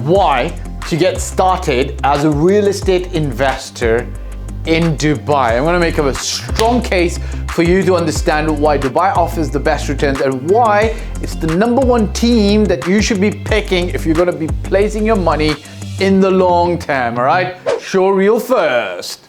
why to get started as a real estate investor in Dubai. I'm going to make a strong case for you to understand why Dubai offers the best returns and why it's the number one team that you should be picking if you're going to be placing your money in the long term. All right, show reel first.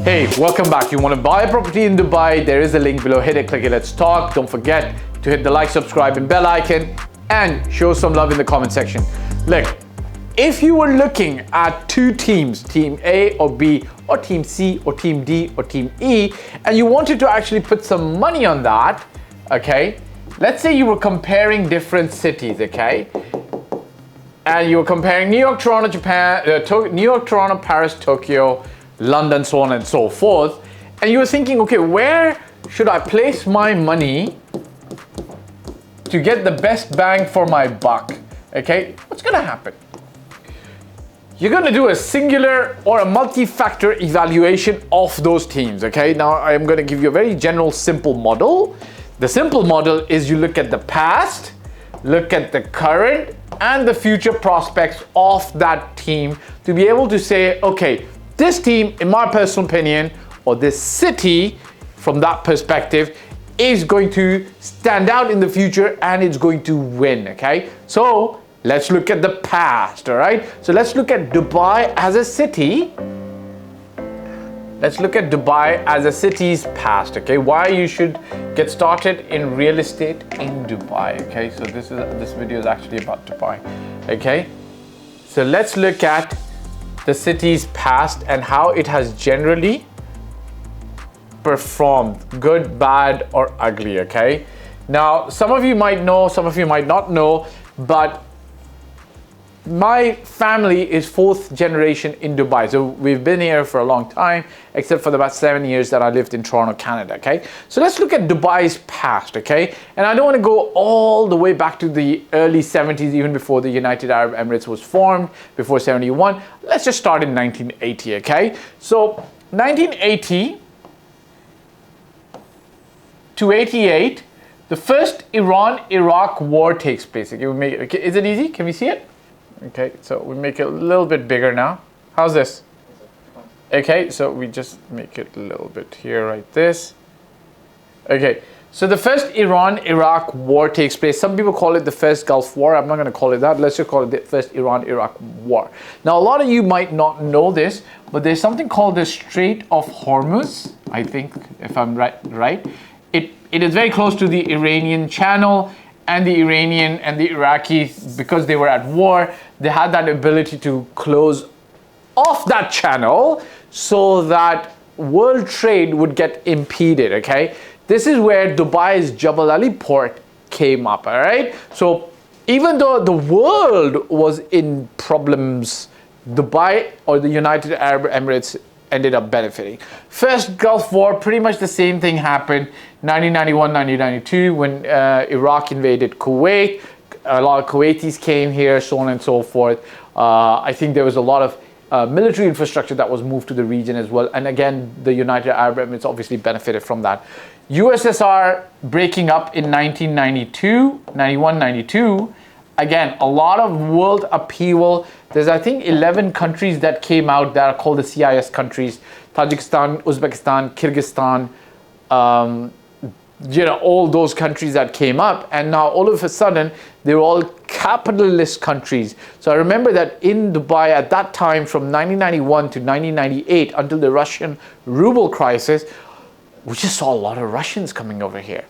Hey, welcome back. You want to buy a property in Dubai? There is a link below. Hit it, click it, let's talk. Don't forget to hit the like, subscribe, and bell icon, and show some love in the comment section. Look, if you were looking at two teams, Team A or B, or Team C or Team D or Team E, and you wanted to actually put some money on that, okay? Let's say you were comparing different cities, okay? And you were comparing New York, Toronto, Japan, New York, Toronto, Paris, Tokyo, London, so on and so forth, and you were thinking, okay, where should I place my money to get the best bang for my buck? Okay, what's gonna happen? You're gonna do a singular or a multi-factor evaluation of those teams. Okay, now I'm gonna give you a very general simple model. The simple model is you look at the past, look at the current and the future prospects of that team to be able to say, okay, this team, in my personal opinion, or this city, from that perspective, is going to stand out in the future and it's going to win, okay? So let's look at the past, all right? So let's look at Dubai as a city. Let's look at Dubai as a city's past, okay? Why you should get started in real estate in Dubai, okay? So this video is actually about Dubai, okay? So let's look at the city's past and how it has generally performed, good, bad, or ugly, okay? Now, some of you might know, some of you might not know, but my family is fourth generation in Dubai. So we've been here for a long time, except for the about 7 years that I lived in Toronto, Canada, okay? So let's look at Dubai's past, okay? And I don't want to go all the way back to the early 70s, even before the United Arab Emirates was formed, before 71. Let's just start in 1980, okay? So 1980 to 88, the first Iran-Iraq war takes place. Okay, is it easy? Can we see it? Okay, so we make it a little bit bigger now. How's this? Okay, so we just make it a little bit here, like this. Okay, so the first Iran-Iraq war takes place. Some people call it the first Gulf War. I'm not going to call it that. Let's just call it the first Iran-Iraq war. Now, a lot of you might not know this, but there's something called the Strait of Hormuz, I think, if I'm right. It is very close to the Iranian Channel, and the Iranian and the Iraqis, because they were at war, they had that ability to close off that channel so that world trade would get impeded, okay? This is where Dubai's Jebel Ali port came up, all right? So even though the world was in problems, Dubai or the United Arab Emirates ended up benefiting. First Gulf War, pretty much the same thing happened. 1991, 1992, when Iraq invaded Kuwait, a lot of Kuwaitis came here, so on and so forth. I think there was a lot of military infrastructure that was moved to the region as well. And again, the United Arab Emirates obviously benefited from that. USSR breaking up in 1992, 91, 92. Again, a lot of world upheaval. There's, I think, 11 countries that came out that are called the CIS countries. Tajikistan, Uzbekistan, Kyrgyzstan, all those countries that came up. And now all of a sudden, they're all capitalist countries. So I remember that in Dubai at that time, from 1991 to 1998, until the Russian ruble crisis, we just saw a lot of Russians coming over here.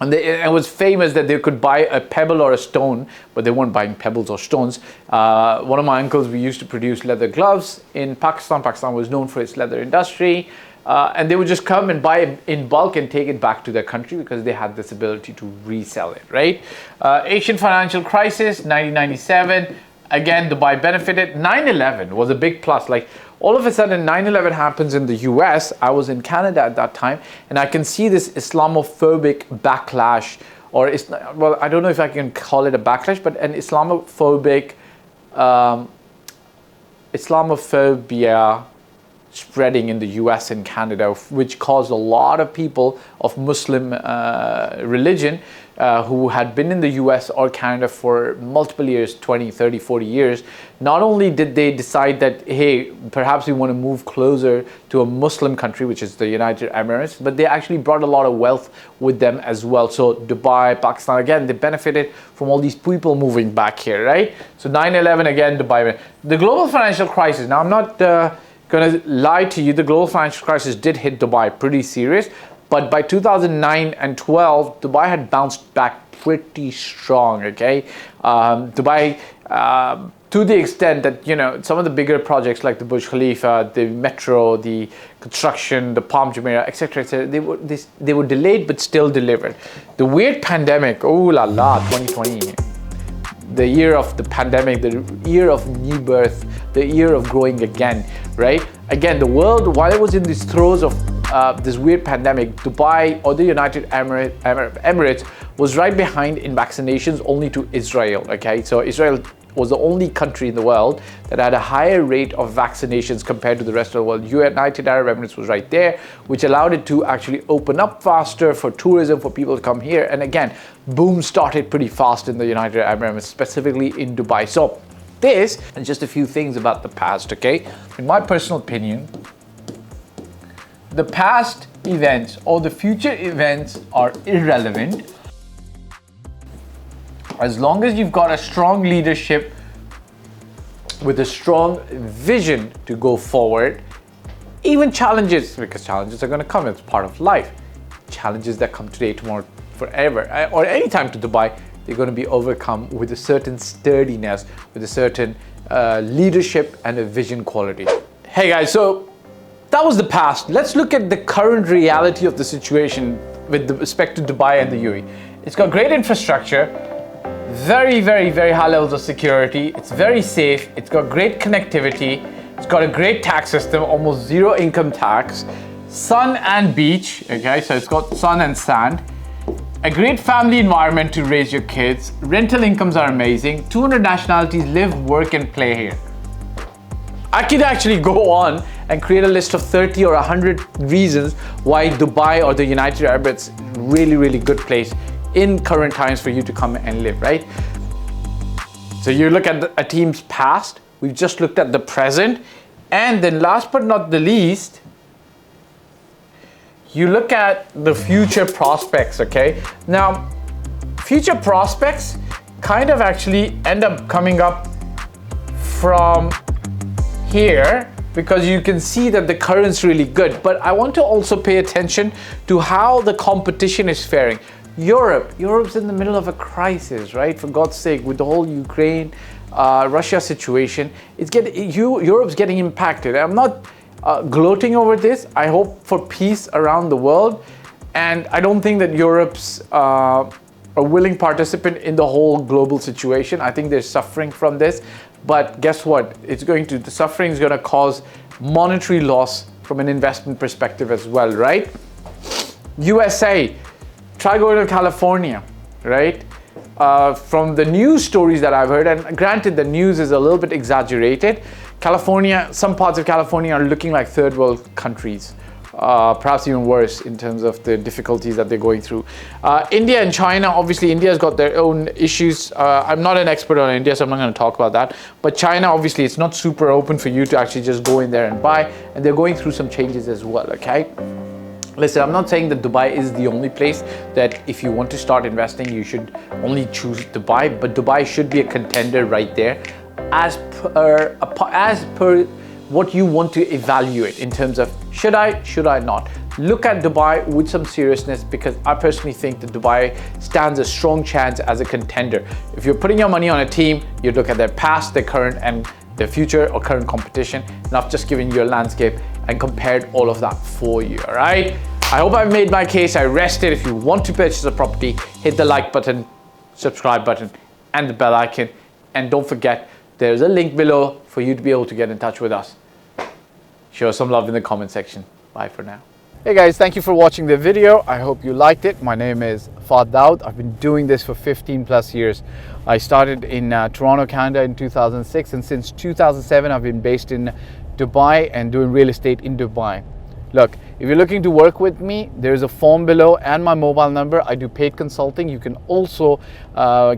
And it was famous that they could buy a pebble or a stone, but they weren't buying pebbles or stones. One of my uncles, we used to produce leather gloves in Pakistan. Pakistan was known for its leather industry. And they would just come and buy it in bulk and take it back to their country because they had this ability to resell it, right? Asian financial crisis, 1997. Again, Dubai benefited. 9/11 was a big plus. Like all of a sudden, 9/11 happens in the US. I was in Canada at that time, and I can see this Islamophobic backlash well, I don't know if I can call it a backlash, but an Islamophobic Islamophobia spreading in the US and Canada, which caused a lot of people of Muslim religion who had been in the US or Canada for multiple years, 20, 30, 40 years. Not only did they decide that, hey, perhaps we want to move closer to a Muslim country, which is the United Emirates, but they actually brought a lot of wealth with them as well. So Dubai, Pakistan, again, they benefited from all these people moving back here, right? So 9/11, again, Dubai. The global financial crisis. Now, I'm not going to lie to you, the global financial crisis did hit Dubai pretty serious, but by 2009 and 12, Dubai had bounced back pretty strong, okay? Dubai, to the extent that, you know, some of the bigger projects like the Burj Khalifa, the metro, the construction, the Palm Jumeirah, etc., they were delayed but still delivered. The weird pandemic, oh la la, 2020, the year of the pandemic, the year of new birth, the year of growing again, right? Again, the world, while it was in the throes of this weird pandemic, Dubai or the United Emirates was right behind in vaccinations only to Israel, okay? So Israel was the only country in the world that had a higher rate of vaccinations compared to the rest of the world. United Arab Emirates was right there, which allowed it to actually open up faster for tourism, for people to come here. And again, boom started pretty fast in the United Arab Emirates, specifically in Dubai. So this, and just a few things about the past, okay? In my personal opinion, the past events or the future events are irrelevant. As long as you've got a strong leadership with a strong vision to go forward, even challenges, because challenges are going to come, it's part of life. Challenges that come today, tomorrow, forever, or anytime to Dubai, they're going to be overcome with a certain sturdiness, with a certain leadership and a vision quality. Hey guys, so that was the past. Let's look at the current reality of the situation with respect to Dubai and the UAE. It's got great infrastructure, very, very, very high levels of security. It's very safe. It's got great connectivity. It's got a great tax system, almost zero income tax, sun and beach, okay? So it's got sun and sand. A great family environment to raise your kids. Rental incomes are amazing. 200 nationalities live, work, and play here. I could actually go on and create a list of 30 or 100 reasons why Dubai or the United Arab Emirates is a really, really good place in current times for you to come and live, right? So you look at a team's past, we've just looked at the present, and then last but not the least, you look at the future prospects, okay? Now, future prospects kind of actually end up coming up from here, because you can see that the current's really good, but I want to also pay attention to how the competition is faring. Europe's in the middle of a crisis, right? For God's sake, with the whole Ukraine, Russia situation, Europe's getting impacted. I'm not gloating over this. I hope for peace around the world, and I don't think that Europe's a willing participant in the whole global situation. I think they're suffering from this, but guess what? The suffering is going to cause monetary loss from an investment perspective as well, right? USA. Try going to California, right? From the news stories that I've heard, and granted the news is a little bit exaggerated, California, some parts of California are looking like third world countries, perhaps even worse in terms of the difficulties that they're going through. India and China, obviously India's got their own issues. I'm not an expert on India, so I'm not going to talk about that. But China, obviously, it's not super open for you to actually just go in there and buy, and they're going through some changes as well, okay? Listen, I'm not saying that Dubai is the only place that if you want to start investing, you should only choose Dubai, but Dubai should be a contender right there as per what you want to evaluate in terms of should I not. Look at Dubai with some seriousness, because I personally think that Dubai stands a strong chance as a contender. If you're putting your money on a team, you look at their past, their current, and their future or current competition, and I've just given you a landscape and compared all of that for you, all right? I hope I've made my case. I rested. If you want to purchase a property, hit the like button, subscribe button, and the bell icon. And don't forget, there's a link below for you to be able to get in touch with us. Show us some love in the comment section. Bye for now. Hey guys, thank you for watching the video. I hope you liked it. My name is Fahd Dawood. I've been doing this for 15 plus years. I started in Toronto, Canada in 2006, and since 2007 I've been based in Dubai and doing real estate in Dubai. Look, if you're looking to work with me, there's a form below and my mobile number. I do paid consulting. You can also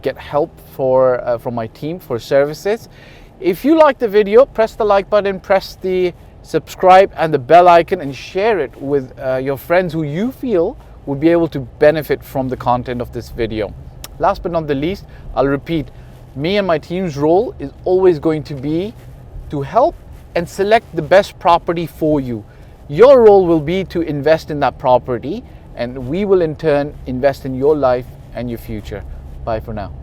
get help from my team for services. If you like the video, press the like button, press the subscribe and the bell icon, and share it with your friends who you feel would be able to benefit from the content of this video. Last but not the least, I'll repeat, me and my team's role is always going to be to help and select the best property for you. Your role will be to invest in that property, and we will in turn invest in your life and your future. Bye for now.